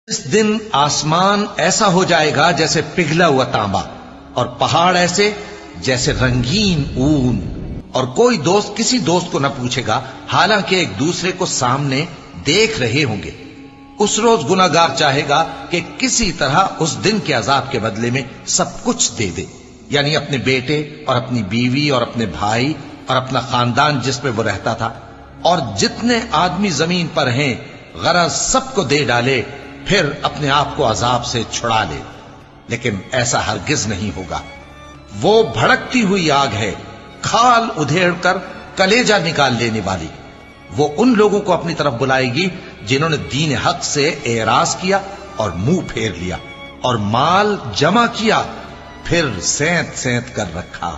اس دن آسمان ایسا ہو جائے گا جیسے پگھلا ہوا تانبا، اور پہاڑ ایسے جیسے رنگین اون، اور کوئی دوست کسی دوست کو نہ پوچھے گا، حالانکہ ایک دوسرے کو سامنے دیکھ رہے ہوں گے۔ اس روز گناہگار چاہے گا کہ کسی طرح اس دن کے عذاب کے بدلے میں سب کچھ دے دے، یعنی اپنے بیٹے اور اپنی بیوی اور اپنے بھائی اور اپنا خاندان جس میں وہ رہتا تھا، اور جتنے آدمی زمین پر ہیں غرض سب کو دے ڈالے، پھر اپنے آپ کو عذاب سے چھڑا لے۔ لیکن ایسا ہرگز نہیں ہوگا۔ وہ بھڑکتی ہوئی آگ ہے، کھال ادھیڑ کر کلیجہ نکال لینے والی۔ وہ ان لوگوں کو اپنی طرف بلائے گی جنہوں نے دین حق سے اعراض کیا اور منہ پھیر لیا، اور مال جمع کیا پھر سینت سینت کر رکھا۔